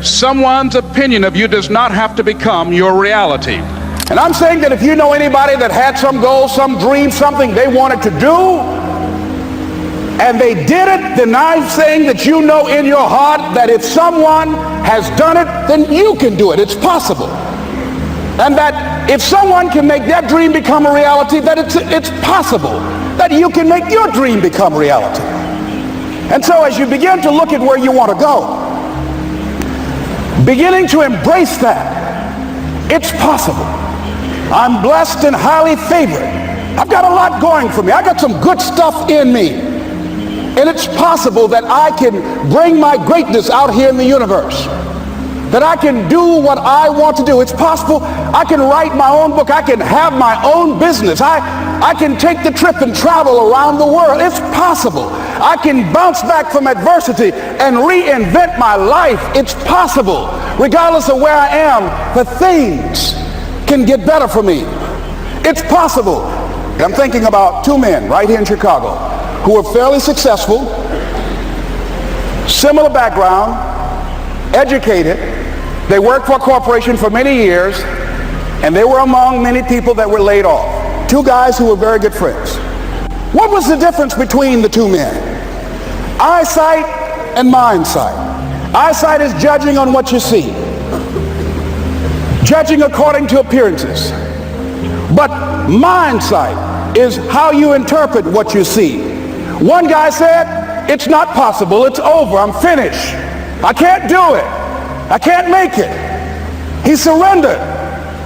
someone's opinion of you does not have to become your reality. And I'm saying that if you know anybody that had some goal, some dream, something they wanted to do, and they did it, then I'm saying that you know in your heart that if someone has done it, then you can do it. It's possible. And that if someone can make their dream become a reality, that it's possible that you can make your dream become reality. And so as you begin to look at where you want to go, beginning to embrace that, it's possible. I'm blessed and highly favored. I've got a lot going for me. I got some good stuff in me. And it's possible that I can bring my greatness out here in the universe. That I can do what I want to do. It's possible I can write my own book. I can have my own business. I can take the trip and travel around the world. It's possible. I can bounce back from adversity and reinvent my life. It's possible. Regardless of where I am, the things can get better for me. It's possible. I'm thinking about two men right here in Chicago who are fairly successful, similar background, educated. They worked for a corporation for many years, and they were among many people that were laid off. Two guys who were very good friends. What was the difference between the two men? Eyesight and mindsight. Eyesight is judging on what you see, judging according to appearances. But mindsight is how you interpret what you see. One guy said, it's not possible, it's over, I'm finished. I can't do it. I can't make it. He surrendered.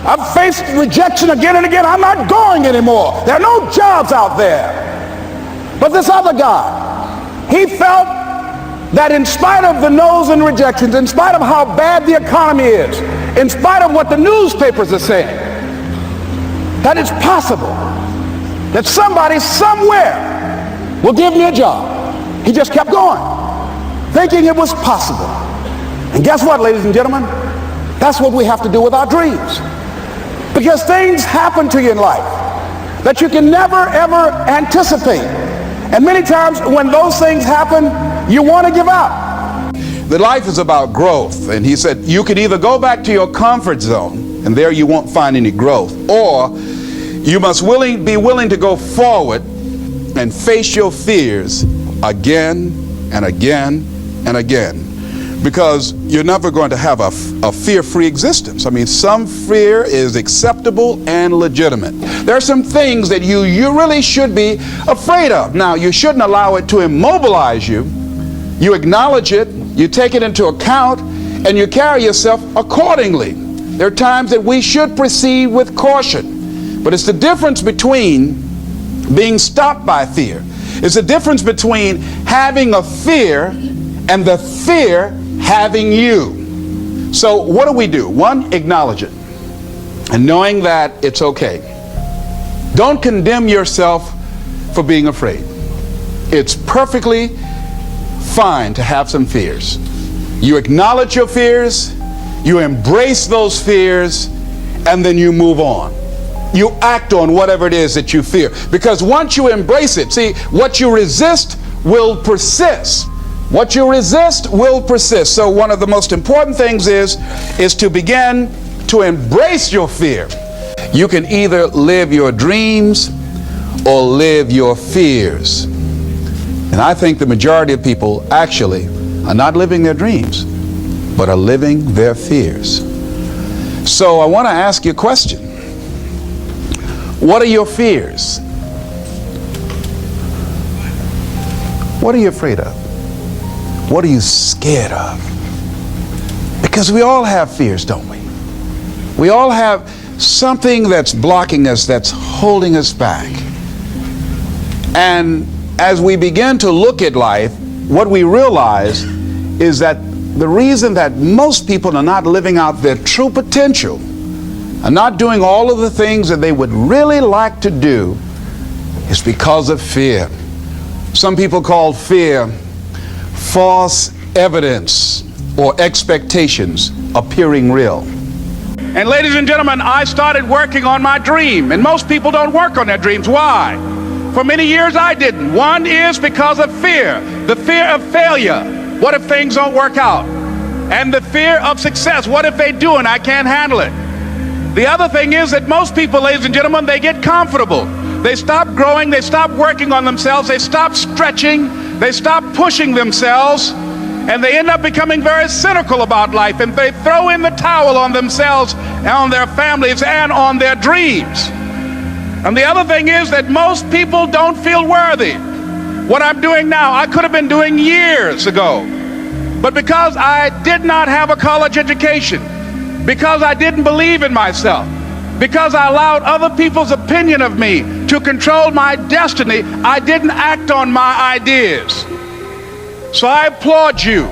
I've faced rejection again and again. I'm not going anymore. There are no jobs out there. But this other guy, he felt that in spite of the no's and rejections, in spite of how bad the economy is, in spite of what the newspapers are saying, that it's possible that somebody somewhere will give me a job. He just kept going, thinking it was possible. And guess what, ladies and gentlemen? That's what we have to do with our dreams. Because things happen to you in life that you can never, ever anticipate. And many times when those things happen, you want to give up. The life is about growth. And he said, you can either go back to your comfort zone, and there you won't find any growth, or you must be willing to go forward and face your fears again and again and again. Because you're never going to have a fear-free existence. I mean, some fear is acceptable and legitimate. There are some things that you really should be afraid of. Now, you shouldn't allow it to immobilize you. You acknowledge it, you take it into account, and you carry yourself accordingly. There are times that we should proceed with caution. But it's the difference between being stopped by fear. It's the difference between having a fear and the fear having you. So what do? One, acknowledge it, and knowing that it's okay. Don't condemn yourself for being afraid. It's perfectly fine to have some fears. You acknowledge your fears, you embrace those fears, and then you move on. You act on whatever it is that you fear. Because once you embrace it, see, what you resist will persist. What you resist will persist. So one of the most important things is to begin to embrace your fear. You can either live your dreams or live your fears. And I think the majority of people actually are not living their dreams, but are living their fears. So I want to ask you a question. What are your fears? What are you afraid of? What are you scared of? Because we all have fears, don't we? We all have something that's blocking us, that's holding us back. And as we begin to look at life, what we realize is that the reason that most people are not living out their true potential, are not doing all of the things that they would really like to do, is because of fear. Some people call fear false evidence or expectations appearing real. And ladies and gentlemen, I started working on my dream, and most people don't work on their dreams. Why? For many years I didn't. One is because of fear, the fear of failure. What if things don't work out? and the fear of success. What if they do and I can't handle it? The other thing is that most people, ladies and gentlemen, they get comfortable. They stop growing, they stop working on themselves, they stop stretching, they stop pushing themselves, and they end up becoming very cynical about life, and they throw in the towel on themselves and on their families and on their dreams. And the other thing is that most people don't feel worthy. What I'm doing now, I could have been doing years ago. But because I did not have a college education, because I didn't believe in myself, because I allowed other people's opinion of me to control my destiny, I didn't act on my ideas. So I applaud you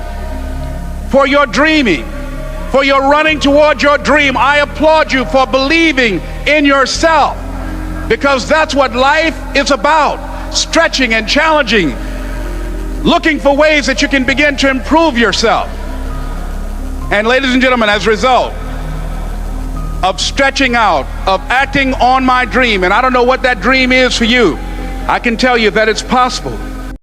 for your dreaming, for your running toward your dream. I applaud you for believing in yourself, because that's what life is about, stretching and challenging, looking for ways that you can begin to improve yourself. And ladies and gentlemen, as a result of stretching out, of acting on my dream, and I don't know what that dream is for you, I can tell you that it's possible.